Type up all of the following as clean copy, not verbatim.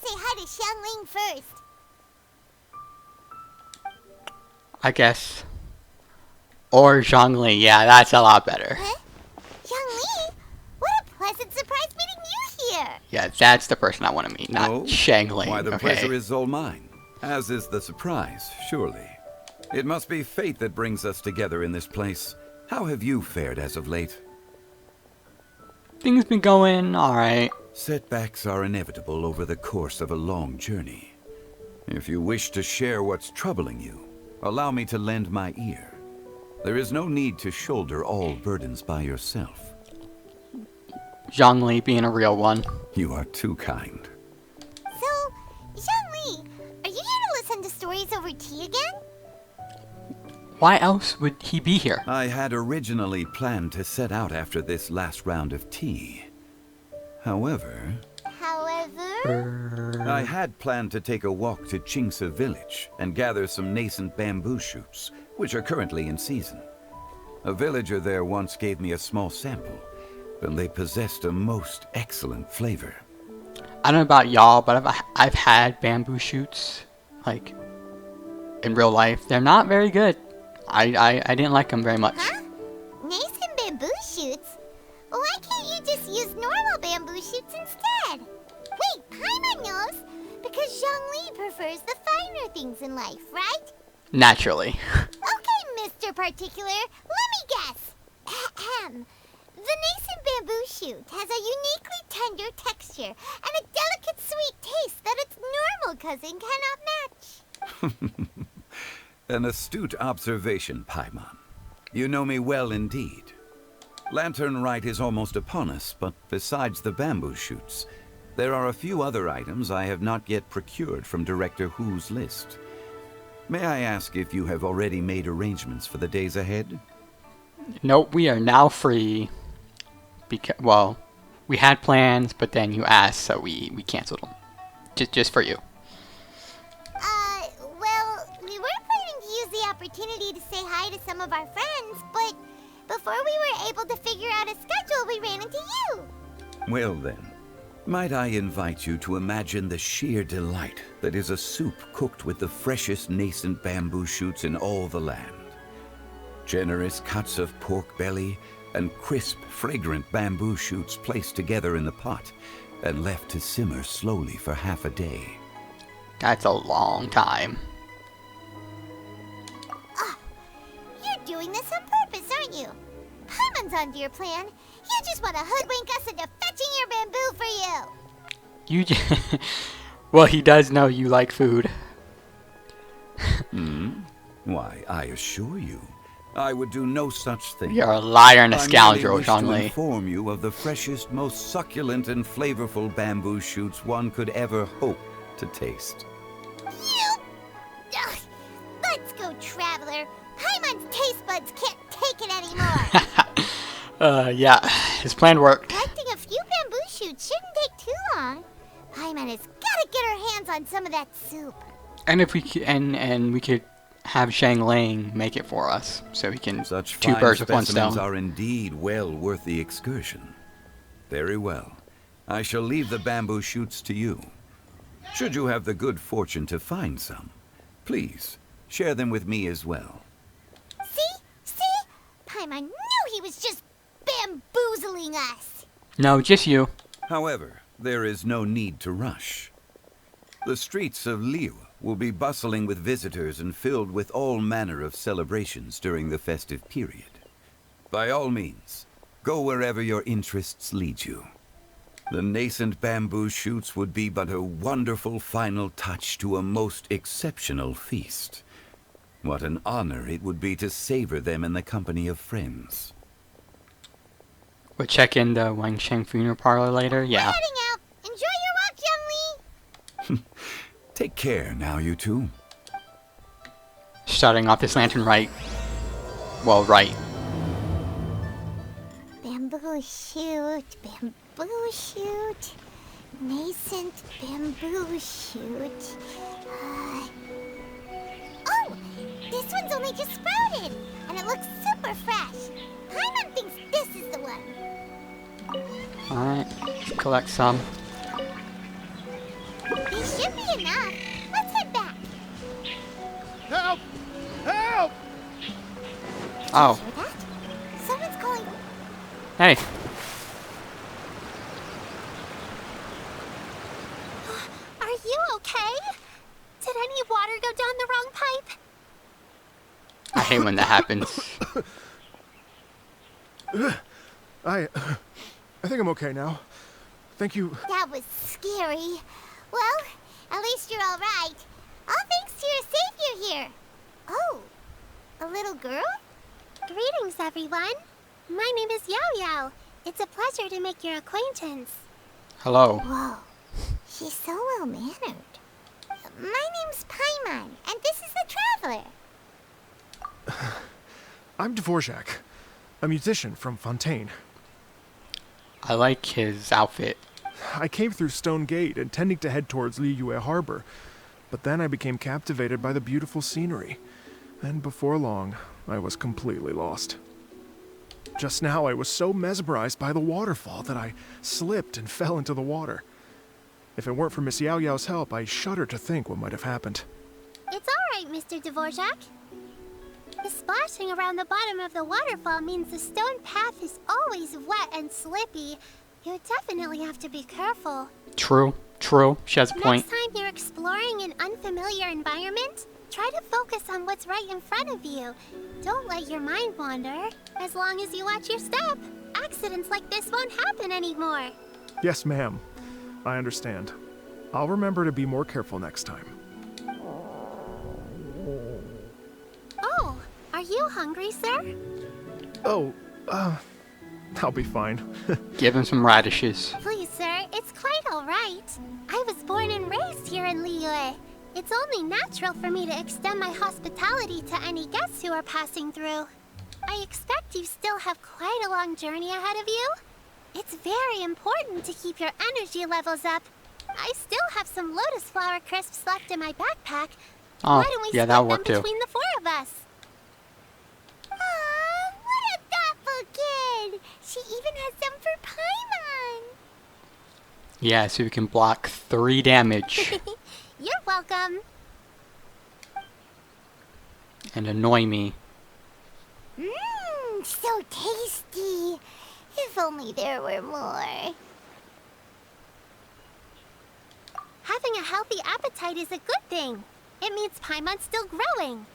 say hi to Xiangling first. I guess. Or Zhongli, yeah, that's a lot better. Huh? Xiangling? What a pleasant surprise meeting you here. Yeah, that's the person I want to meet, not Xiangling. Why, the okay. pleasure is all mine. As is the surprise, surely. It must be fate that brings us together in this place. How have you fared as of late? Things been going alright. Setbacks are inevitable over the course of a long journey. If you wish to share what's troubling you, allow me to lend my ear. There is no need to shoulder all burdens by yourself. Zhongli being a real one. You are too kind. So, Xiangling, are you here to listen to stories over tea again? Why else would he be here? I had originally planned to set out after this last round of tea. However, I had planned to take a walk to Qingce village and gather some nascent bamboo shoots, which are currently in season. A villager there once gave me a small sample, and they possessed a most excellent flavor. I don't know about y'all, but I've had bamboo shoots, like, in real life. They're not very good. I didn't like them very much. Huh? Nascent bamboo shoots? Well, why can't you just use normal bamboo shoots instead? Wait, Paimon knows, because Zhongli prefers the finer things in life, right? Naturally. Okay, Mr. Particular, let me guess. Ahem. The nascent bamboo shoot has a uniquely tender texture and a delicate sweet taste that its normal cousin cannot match. An astute observation, Paimon. You know me well indeed. Lantern Rite is almost upon us, but besides the bamboo shoots, there are a few other items I have not yet procured from Director Hu's list. May I ask if you have already made arrangements for the days ahead? Nope, we are now free. Well, we had plans, but then you asked, so we canceled them. Just for you. Well, we were planning to use the opportunity to say hi to some of our friends, but before we were able to figure out a schedule, we ran into you. Well then, might I invite you to imagine the sheer delight that is a soup cooked with the freshest nascent bamboo shoots in all the land. Generous cuts of pork belly and crisp, fragrant bamboo shoots placed together in the pot and left to simmer slowly for half a day. That's a long time. You're doing this on purpose, aren't you? Paimon's onto your plan. You just want to hoodwink us into fetching your bamboo for you. Well, he does know you like food. Why, I assure you, I would do no such thing. You're a liar and a I scoundrel, merely wish to Zhongli. inform you of the freshest, most succulent and flavorful bamboo shoots one could ever hope to taste. You... Ugh. Let's go, Traveler. Paimon's taste buds can't take it anymore. Yeah, his plan worked. Collecting a few bamboo shoots shouldn't take too long. Paimon has got to get her hands on some of that soup. And if we could, and we could have Xiangling make it for us, so we can Such two fine birds with one specimens stone. are indeed well worth the excursion. Very well. I shall leave the bamboo shoots to you. Should you have the good fortune to find some, please share them with me as well. See? Paimon knew he was just bamboozling us. No, just you. However, there is no need to rush. The streets of Liu will be bustling with visitors and filled with all manner of celebrations during the festive period. By all means, go wherever your interests lead you. The nascent bamboo shoots would be but a wonderful final touch to a most exceptional feast. What an honor it would be to savor them in the company of friends. We'll check in the Wangsheng Funeral Parlor later. Yeah. We're heading out. Enjoy your walk, Youngli. Take care now, you two. Starting off this Lantern Rite. Well, right. Bamboo shoot, bamboo shoot, nascent bamboo shoot. Oh, this one's only just sprouted, and it looks super fresh. Paimon thinks this is the one. Alright, collect some. Be Oh. Hear that? Someone's calling. Hey. Are you okay? Did any water go down the wrong pipe? I hate when that happens. I think I'm okay now. Thank you. That was scary. Well, at least you're all right. All thanks to your savior here. Oh, a little girl? Greetings, everyone. My name is Yao Yao. It's a pleasure to make your acquaintance. Hello. Whoa, she's so well-mannered. My name's Paimon, and this is the Traveler. I'm Dvorak, a musician from Fontaine. I like his outfit. I came through Stone Gate, intending to head towards Liyue Harbor, but then I became captivated by the beautiful scenery, and before long, I was completely lost. Just now, I was so mesmerized by the waterfall that I slipped and fell into the water. If it weren't for Miss Yao Yao's help, I shudder to think what might have happened. It's all right, Mr. Dvorak. The splashing around the bottom of the waterfall means the stone path is always wet and slippy. You definitely have to be careful. True. She has a point. Next time you're exploring an unfamiliar environment, try to focus on what's right in front of you. Don't let your mind wander. As long as you watch your step, accidents like this won't happen anymore. Yes, ma'am. I understand. I'll remember to be more careful next time. Oh, are you hungry, sir? Oh, I'll be fine. Give him some radishes. Please, sir, it's quite all right. I was born and raised here in Liyue. It's only natural for me to extend my hospitality to any guests who are passing through. I expect you still have quite a long journey ahead of you. It's very important to keep your energy levels up. I still have some lotus flower crisps left in my backpack. Oh, Why don't we yeah, split that'll them work too. between the four of us? Aw, what a thoughtful kid! She even has some for Paimon! Yeah, so we can block 3 damage You're welcome. and annoy me. Mmm, so tasty. If only there were more. Having a healthy appetite is a good thing. It means Paimon's still growing.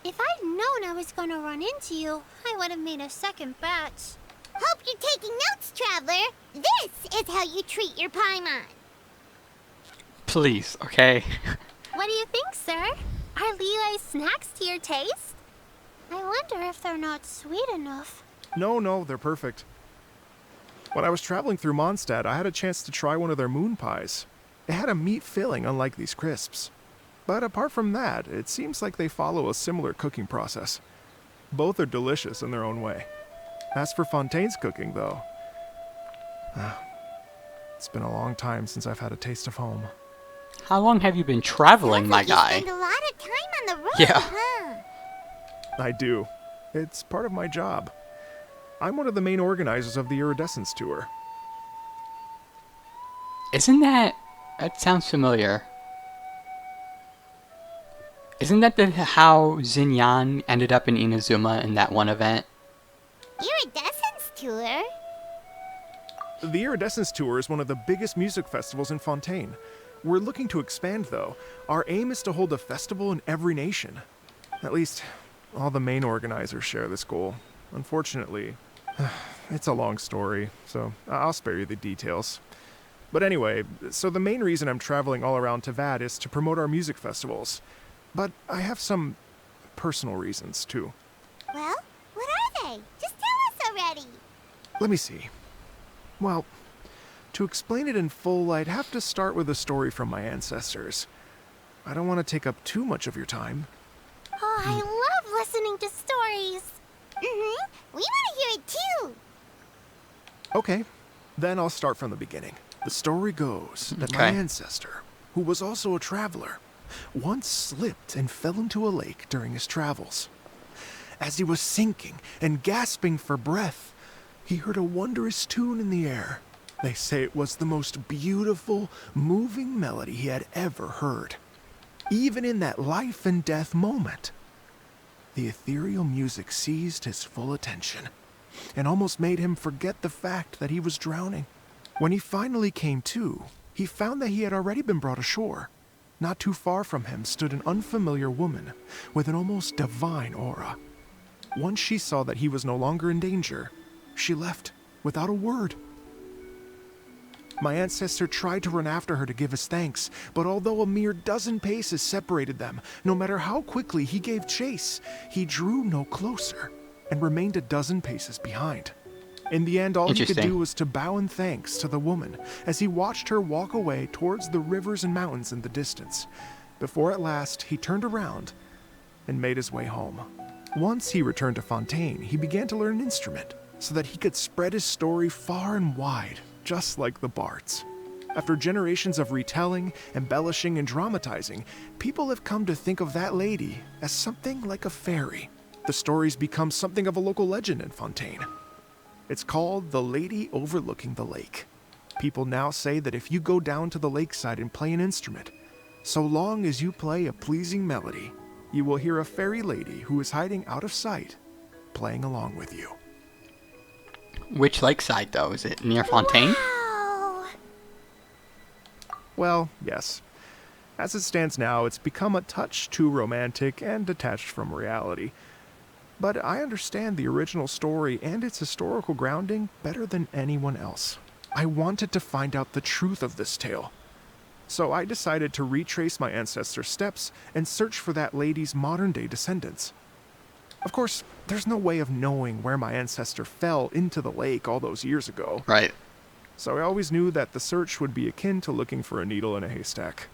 If I'd known I was going to run into you, I would have made a second batch. Hope you're taking notes, Traveler. This is how you treat your Paimon. Please, okay? What do you think, sir? Are Liyue's snacks to your taste? I wonder if they're not sweet enough. No, they're perfect. When I was traveling through Mondstadt, I had a chance to try one of their moon pies. It had a meat filling, unlike these crisps. But apart from that, it seems like they follow a similar cooking process. Both are delicious in their own way. As for Fontaine's cooking, though, it's been a long time since I've had a taste of home. How long have you been traveling, my guy? You spend a lot of time on the road, Yeah. huh? I do. It's part of my job. I'm one of the main organizers of the Iridescence Tour. Isn't that... That sounds familiar. Isn't that how Xinyan ended up in Inazuma in that one event? Iridescence tour? The Iridescence Tour is one of the biggest music festivals in Fontaine. We're looking to expand, though. Our aim is to hold a festival in every nation. At least, all the main organizers share this goal. Unfortunately, it's a long story, so I'll spare you the details. But anyway, so the main reason I'm traveling all around Tavad is to promote our music festivals. But I have some personal reasons, too. Well, what are they? Just tell us already. Let me see. Well, to explain it in full, I'd have to start with a story from my ancestors. I don't want to take up too much of your time. Oh, I love listening to stories. Mm-hmm. We want to hear it too. Okay, then I'll start from the beginning. The story goes that my ancestor, who was also a traveler, once slipped and fell into a lake during his travels. As he was sinking and gasping for breath, he heard a wondrous tune in the air. They say it was the most beautiful, moving melody he had ever heard, even in that life and death moment. the ethereal music seized his full attention and almost made him forget the fact that he was drowning. When he finally came to, he found that he had already been brought ashore. Not too far from him stood an unfamiliar woman with an almost divine aura. Once she saw that he was no longer in danger, she left without a word. My ancestor tried to run after her to give his thanks, but although a mere dozen paces separated them, no matter how quickly he gave chase, he drew no closer and remained a dozen paces behind. In the end, all he could do was to bow in thanks to the woman as he watched her walk away towards the rivers and mountains in the distance, before at last he turned around and made his way home. Once he returned to Fontaine, he began to learn an instrument so that he could spread his story far and wide, just like the bards. After generations of retelling, embellishing, and dramatizing, people have come to think of that lady as something like a fairy. The story's become something of a local legend in Fontaine. It's called the Lady Overlooking the Lake. People now say that if you go down to the lakeside and play an instrument, so long as you play a pleasing melody, you will hear a fairy lady who is hiding out of sight, playing along with you. Which lakeside, though? Is it near Fontaine? Wow. Well, yes. As it stands now, it's become a touch too romantic and detached from reality. But I understand the original story and its historical grounding better than anyone else. I wanted to find out the truth of this tale. So I decided to retrace my ancestors' steps and search for that lady's modern-day descendants. Of course, there's no way of knowing where my ancestor fell into the lake all those years ago. Right. So I always knew that the search would be akin to looking for a needle in a haystack.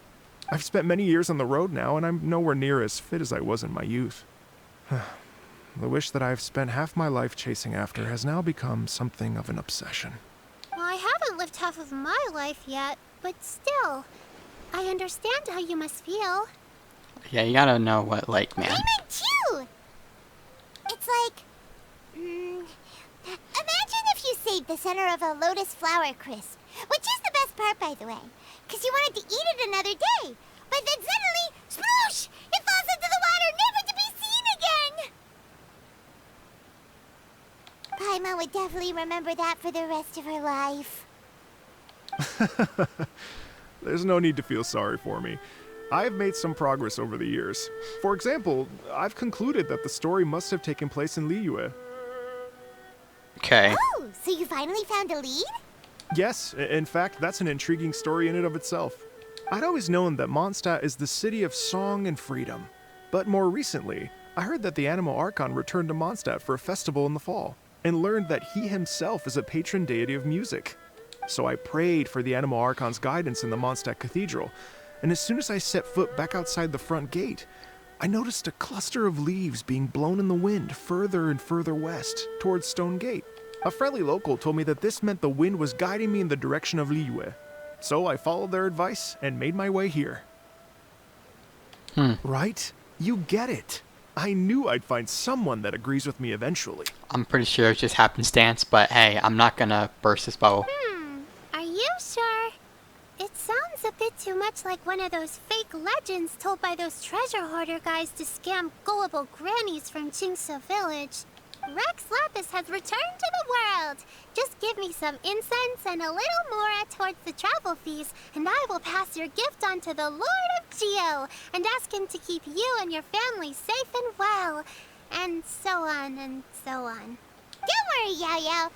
I've spent many years on the road now, and I'm nowhere near as fit as I was in my youth. The wish that I've spent half my life chasing after has now become something of an obsession. Well, I haven't lived half of my life yet, but still, I understand how you must feel. Yeah, you gotta know what lake, man. Raymond, too! It's like... imagine if you saved the center of a lotus flower crisp, which is the best part, by the way, because you wanted to eat it another day. But then suddenly, sploosh! It falls into the water, never to be seen again! Paimon would definitely remember that for the rest of her life. There's no need to feel sorry for me. I've made some progress over the years. For example, I've concluded that the story must have taken place in Liyue. Okay. Oh, so you finally found a lead? Yes, in fact, that's an intriguing story in and of itself. I'd always known that Mondstadt is the city of song and freedom. But more recently, I heard that the Animo Archon returned to Mondstadt for a festival in the fall, and learned that he himself is a patron deity of music. So I prayed for the Animo Archon's guidance in the Mondstadt Cathedral, and as soon as I set foot back outside the front gate, I noticed a cluster of leaves being blown in the wind further and further west, towards Stone Gate. A friendly local told me that this meant the wind was guiding me in the direction of Liyue. So I followed their advice and made my way here. Right? You get it. I knew I'd find someone that agrees with me eventually. I'm pretty sure it's just happenstance, but hey, I'm not gonna burst his bubble. Are you sure? It sounds a bit too much like one of those fake legends told by those treasure hoarder guys to scam gullible grannies from Chingsa Village. Rex Lapis has returned to the world. Just give me some incense and a little more towards the travel fees, and I will pass your gift on to the Lord of Geo and ask him to keep you and your family safe and well, and so on and so on. Don't worry, Yao Yao.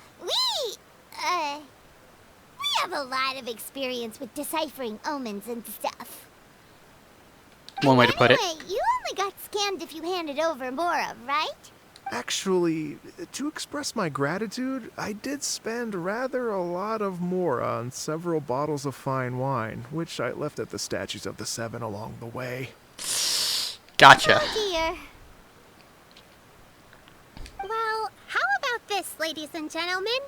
We have a lot of experience with deciphering omens and stuff. One way to put it. Anyway, you only got scammed if you handed over Mora, right? Actually, to express my gratitude, I did spend rather a lot of more on several bottles of fine wine, which I left at the Statues of the Seven along the way. Gotcha. Oh dear. Well, how about this, ladies and gentlemen?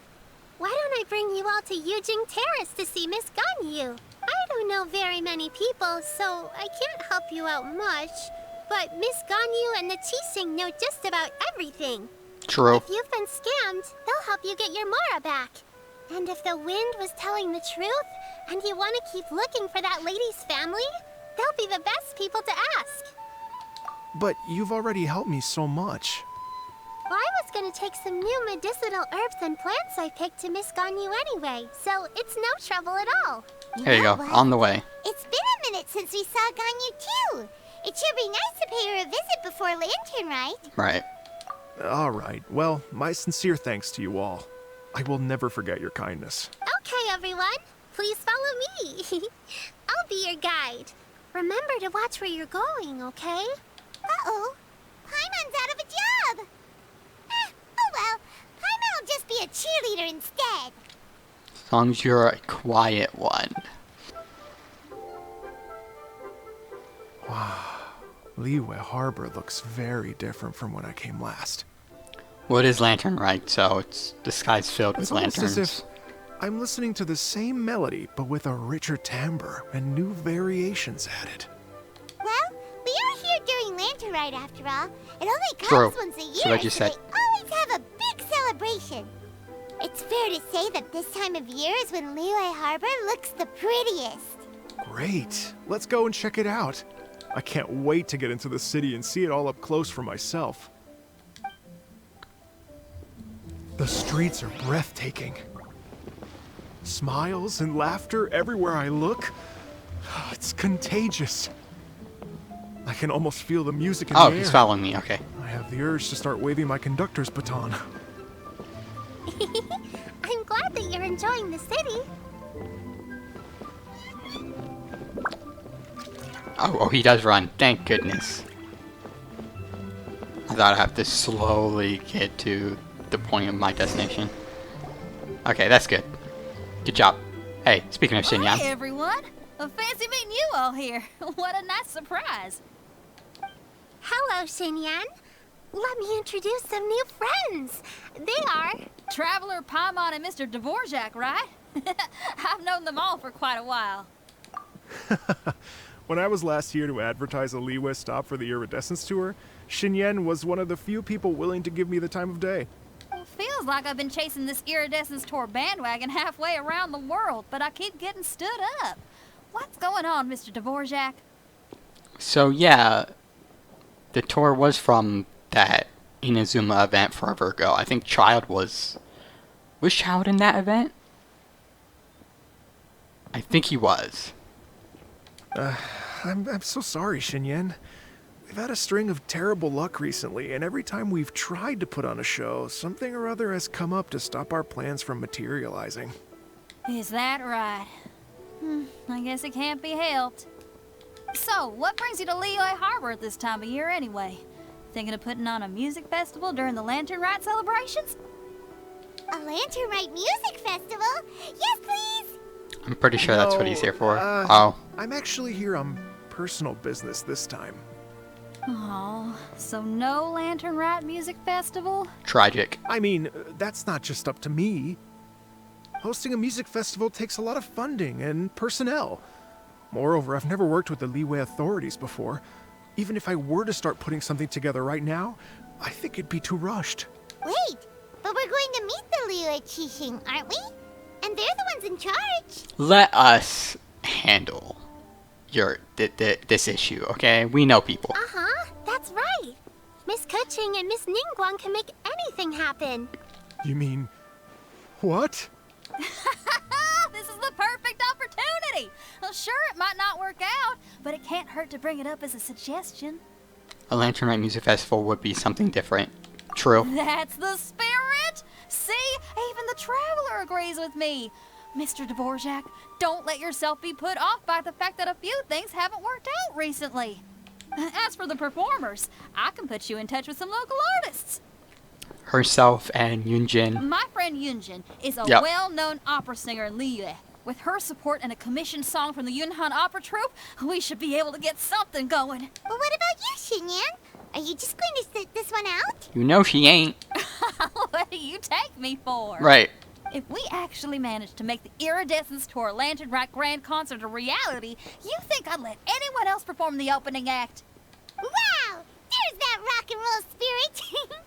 Why don't I bring you all to Yujing Terrace to see Miss Ganyu? I don't know very many people, so I can't help you out much. But Miss Ganyu and the Qixing know just about everything. True. If you've been scammed, they'll help you get your Mora back. And if the wind was telling the truth, and you want to keep looking for that lady's family, they'll be the best people to ask. but you've already helped me so much. Well, I was gonna take some new medicinal herbs and plants I picked to Miss Ganyu anyway, so it's no trouble at all. Here you go, what? on the way. It's been a minute since we saw Ganyu too. It should be nice to pay her a visit before Lantern Rite. Right. All right, well, my sincere thanks to you all. I will never forget your kindness. Okay, everyone, please follow me. I'll be your guide. Remember to watch where you're going, okay? Uh-oh. Paimon's out of a job. Oh well. Paimon will just be a cheerleader instead. As long as you're a quiet one. Liyue Harbor looks very different from when I came last. Well, it is Lantern Rite, so it's the sky's filled with It's almost lanterns. as if I'm listening to the same melody, but with a richer timbre and new variations added. Well, we are here during Lantern Rite after all. It only True. comes once a year, So what you said. they always have a big celebration. It's fair to say that this time of year is when Liyue Harbor looks the prettiest. Great. Let's go and check it out. I can't wait to get into the city and see it all up close for myself. The streets are breathtaking. Smiles and laughter everywhere I look. It's contagious. I can almost feel the music in Oh, the air. he's following me, okay. I have the urge to start waving my conductor's baton. I'm glad that you're enjoying the city. Oh, he does run. Thank goodness. I thought I'd have to slowly get to the point of my destination. Okay, that's good. Good job. Hey, speaking of Hi, Xinyan. everyone. Fancy meeting you all here. What a nice surprise. Hello, Xinyan. Let me introduce some new friends. They are... Traveler Paimon and Mr. Dvorak, right? I've known them all for quite a while. When I was last here to advertise a Liyue stop for the Iridescence Tour, Xinyan was one of the few people willing to give me the time of day. Well, feels like I've been chasing this Iridescence Tour bandwagon halfway around the world, but I keep getting stood up. What's going on, Mr. Dvorak? So yeah, the tour was from that Inazuma event forever ago. I think Child was Child in that event? I think he was. I'm so sorry, Xinyan. We've had a string of terrible luck recently, and every time we've tried to put on a show, something or other has come up to stop our plans from materializing. Is that right? I guess it can't be helped. So, what brings you to Liyue Harbor at this time of year anyway? Thinking of putting on a music festival during the Lantern Rite celebrations? A Lantern Rite music festival? Yes, please! I'm pretty sure that's what he's here for. No, Oh, I'm actually here on personal business this time. Oh, so no Lantern Rite music festival? tragic. I mean, that's not just up to me. Hosting a music festival takes a lot of funding and personnel. Moreover, I've never worked with the Liyue authorities before. Even if I were to start putting something together right now, I think it'd be too rushed. Wait, but we're going to meet the Liyue Qixing, aren't we? And they're the ones in charge. Let us handle this issue, okay? We know people. Uh-huh, that's right. Miss Kuching and Miss Ningguang can make anything happen. You mean... what? This is the perfect opportunity! Well, sure, it might not work out, but it can't hurt to bring it up as a suggestion. A Lantern Rite Music Festival would be something different. True. That's the spirit! See? Even the Traveler agrees with me. Mr. Dvorak, don't let yourself be put off by the fact that a few things haven't worked out recently. As for the performers, I can put you in touch with some local artists. Herself and Yunjin. My friend Yunjin is a Yep. well-known opera singer in Liyue. With her support and a commissioned song from the Yunhan Opera Troupe, we should be able to get something going. But what about you, Xinyan? Are you just going to sit this one out? You know she ain't. What do you take me for? Right. If we actually manage to make the Iridescence Tour Lantern Rite Grand Concert a reality, you think I'd let anyone else perform the opening act? Wow! There's that rock and roll spirit!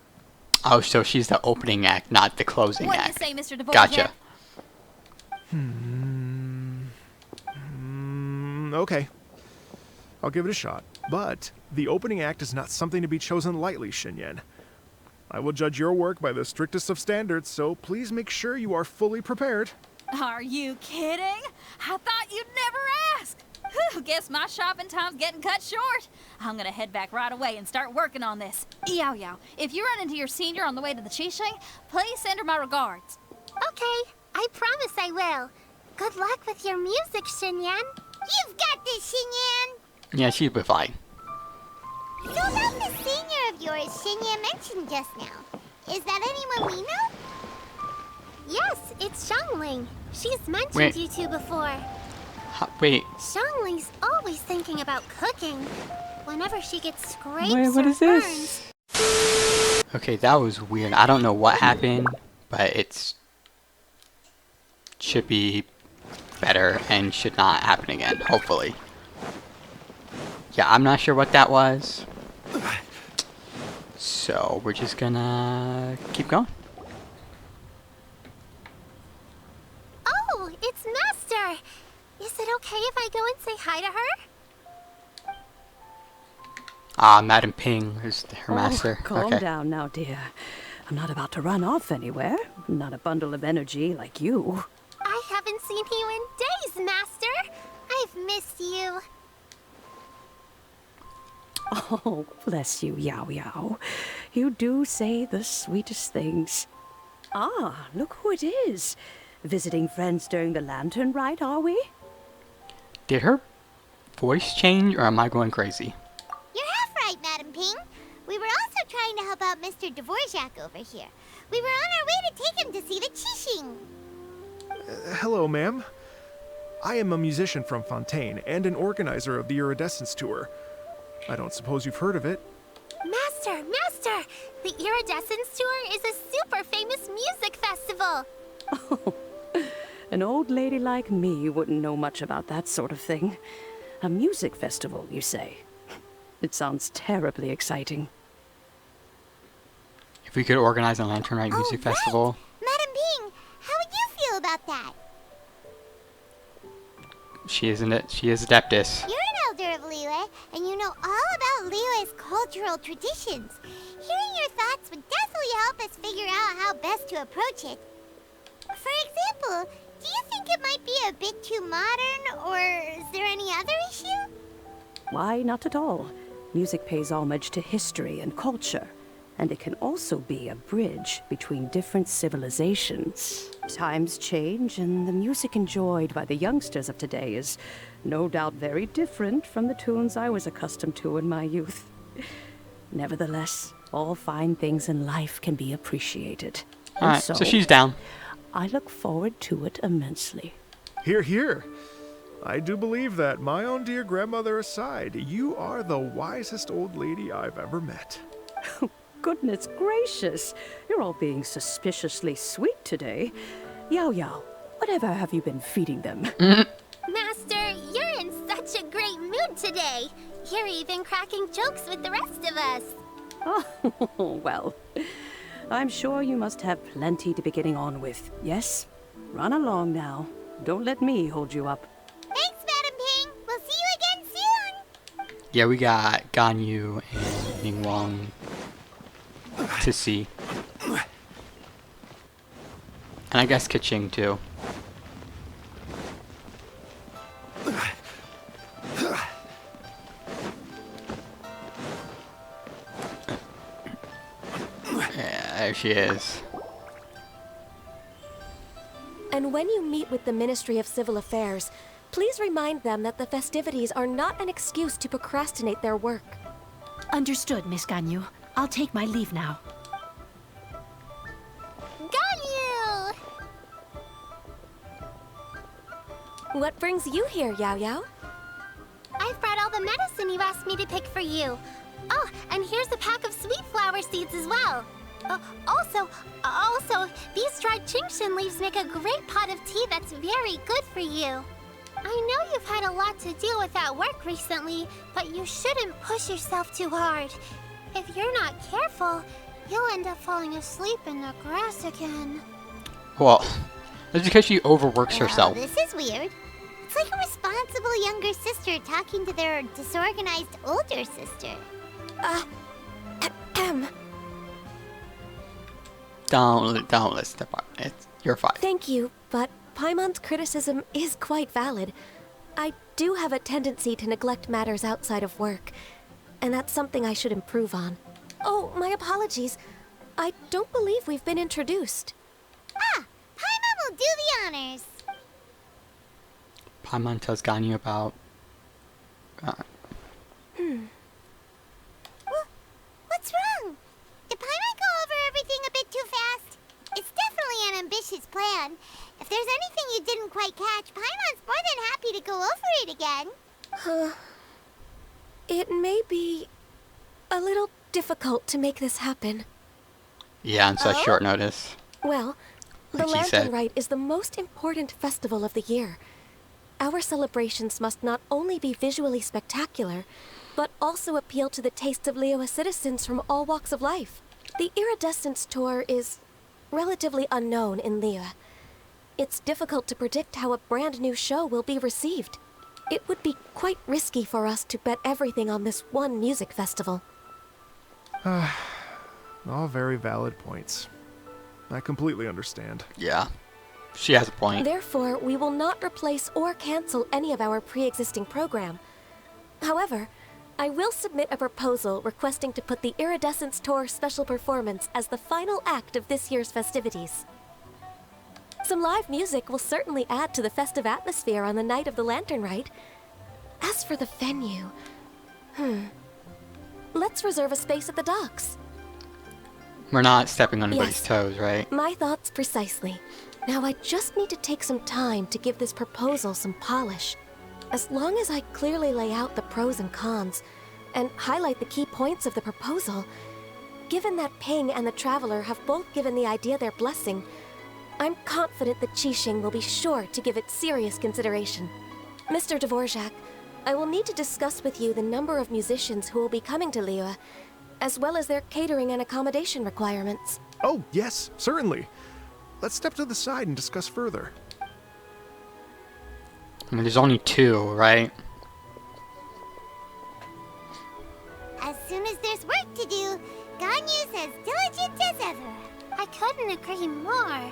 Oh, so she's the opening act, not the closing What do you act. say, Mr. Dvorak? Gotcha. Okay. I'll give it a shot. But the opening act is not something to be chosen lightly, Xinyan. I will judge your work by the strictest of standards, so please make sure you are fully prepared. Are you kidding? I thought you'd never ask. Whew, guess my shopping time's getting cut short. I'm gonna head back right away and start working on this. Yao Yao, if you run into your senior on the way to the Qixing, please send her my regards. Okay, I promise I will. Good luck with your music, Xinyan. You've got this, Xinyan! Yeah, she'll be fine. So about the senior of yours Xinyan mentioned just now. Is that anyone we know? Yes, it's Zhongling. She's mentioned Wait. you two before. Wait, Zhongling's always thinking about cooking. Whenever she gets scrapes wait, what or is this? burns. Okay, that was weird. I don't know what happened, but it's should be better and should not happen again, hopefully. Yeah, I'm not sure what that was. So, we're just gonna keep going. Oh, it's Master. Is it okay if I go and say hi to her? Ah, Madam Ping is her master. Calm Okay. down now, dear. I'm not about to run off anywhere. Not a bundle of energy like you. I haven't seen you in days, Master. I've missed you. Oh, bless you, Yao Yao. You do say the sweetest things. Ah, look who it is. Visiting friends during the Lantern Rite, are we? Did her voice change, or am I going crazy? You're half right, Madam Ping. We were also trying to help out Mr. Dvorak over here. We were on our way to take him to see the Qixing. Hello, ma'am. I am a musician from Fontaine and an organizer of the Iridescence Tour. I don't suppose you've heard of it. Master, Master! The Iridescence Tour is a super famous music festival. Oh, an old lady like me wouldn't know much about that sort of thing. A music festival, you say? It sounds terribly exciting. If we could organize a Lantern Rite Music right. Festival. Madam Ping, how would you feel about that? She is Adeptus. You're an elder of Liyue, and you know all about Liyue's cultural traditions. Hearing your thoughts would definitely help us figure out how best to approach it. For example, do you think it might be a bit too modern, or is there any other issue? Why, not at all. Music pays homage to history and culture, and it can also be a bridge between different civilizations. Times change, and the music enjoyed by the youngsters of today is no doubt very different from the tunes I was accustomed to in my youth. Nevertheless, all fine things in life can be appreciated. And Alright, so she's down. I look forward to it immensely. Hear, hear. I do believe that, my own dear grandmother aside, you are the wisest old lady I've ever met. Goodness gracious, you're all being suspiciously sweet today. Yao Yao, whatever have you been feeding them? Master, you're in such a great mood today. You're even cracking jokes with the rest of us. Oh, well, I'm sure you must have plenty to be getting on with. Yes? Run along now. Don't let me hold you up. Thanks, Madam Ping. We'll see you again soon. Yeah, we got Ganyu and Ning Wang to see. And I guess Kaching too. Yeah, there she is. And when you meet with the Ministry of Civil Affairs, please remind them that the festivities are not an excuse to procrastinate their work. Understood, Miss Ganyu. I'll take my leave now. Ganyu! What brings you here, Yao Yao? I've brought all the medicine you asked me to pick for you. Oh, and here's a pack of sweet flower seeds as well. Also, these dried Qingshan leaves make a great pot of tea that's very good for you. I know you've had a lot to deal with at work recently, but you shouldn't push yourself too hard. If you're not careful, you'll end up falling asleep in the grass again. Well, that's because she overworks Well, herself. this is weird. It's like a responsible younger sister talking to their disorganized older sister. Don't listen to Paimon. You're fine. Thank you, but Paimon's criticism is quite valid. I do have a tendency to neglect matters outside of work, and that's something I should improve on. Oh, my apologies. I don't believe we've been introduced. Ah, Paimon will do the honors. Paimon tells Ganyu about... What's wrong? Did Paimon go over everything a bit too fast? It's definitely an ambitious plan. If there's anything you didn't quite catch, Paimon's more than happy to go over it again. It may be a little difficult to make this happen. Yeah, on such short notice. Well, the Like she Lantern said. Rite is the most important festival of the year. Our celebrations must not only be visually spectacular, but also appeal to the tastes of Liyue citizens from all walks of life. The Iridescence Tour is relatively unknown in Liyue. It's difficult to predict how a brand new show will be received. It would be quite risky for us to bet everything on this one music festival. All very valid points. I completely understand. Yeah. She has a point. Therefore, we will not replace or cancel any of our pre-existing program. However, I will submit a proposal requesting to put the Iridescence Tour special performance as the final act of this year's festivities. Some live music will certainly add to the festive atmosphere on the night of the Lantern Rite. As for the venue... Let's reserve a space at the docks. We're not stepping on anybody's Yes. toes, right? My thoughts precisely. Now I just need to take some time to give this proposal some polish. As long as I clearly lay out the pros and cons, and highlight the key points of the proposal, given that Ping and the Traveler have both given the idea their blessing, I'm confident that Qixing will be sure to give it serious consideration. Mr. Dvorak, I will need to discuss with you the number of musicians who will be coming to Liyue, as well as their catering and accommodation requirements. Oh, yes, certainly. Let's step to the side and discuss further. I mean, there's only 2, right? As soon as there's work to do, Ganyu's as diligent as ever. I couldn't agree more.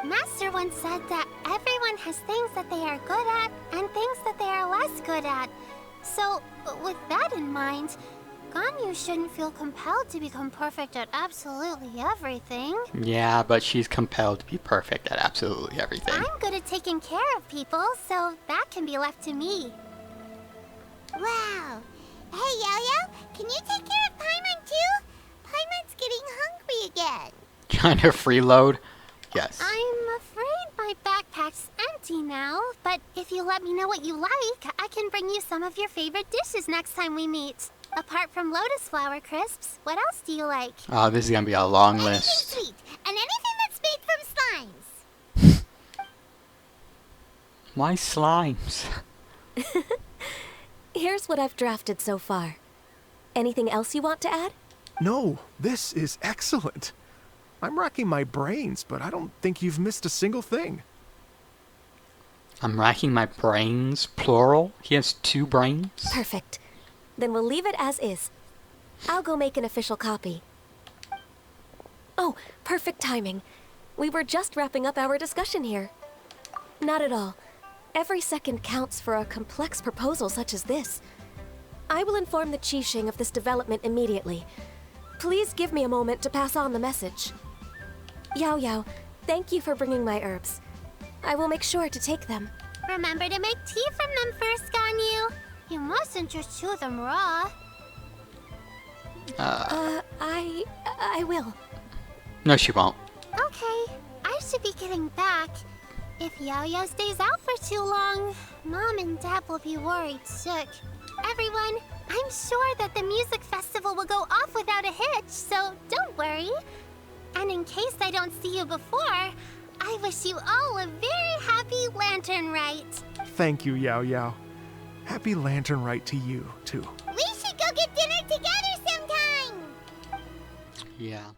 Master once said that everyone has things that they are good at and things that they are less good at. So, with that in mind, Ganyu shouldn't feel compelled to become perfect at absolutely everything. Yeah, but she's compelled to be perfect at absolutely everything. I'm good at taking care of people, so that can be left to me. Wow. Hey, Yo-Yo, can you take care of Paimon too? Paimon's getting hungry again. Trying to freeload? Yes. I'm afraid my backpack's empty now, but if you let me know what you like, I can bring you some of your favorite dishes next time we meet. Apart from lotus flower crisps, what else do you like? Oh, this is gonna be a long Anything list. sweet, and anything that's made from slimes. Why slimes? Here's what I've drafted so far. Anything else you want to add? No, this is excellent. I'm racking my brains, but I don't think you've missed a single thing. I'm racking my brains, plural. He has 2 brains. Perfect. Then we'll leave it as is. I'll go make an official copy. Oh, perfect timing. We were just wrapping up our discussion here. Not at all. Every second counts for a complex proposal such as this. I will inform the Qixing of this development immediately. Please give me a moment to pass on the message. Yao Yao, thank you for bringing my herbs. I will make sure to take them. Remember to make tea from them first, Ganyu. You mustn't just chew them raw. I will. No, she won't. Okay, I should be getting back. If Yao-Yao stays out for too long, Mom and Dad will be worried sick. Everyone, I'm sure that the music festival will go off without a hitch, so don't worry. And in case I don't see you before, I wish you all a very happy Lantern Rite. Thank you, Yao Yao. Happy Lantern Rite to you, too. We should go get dinner together sometime. Yeah.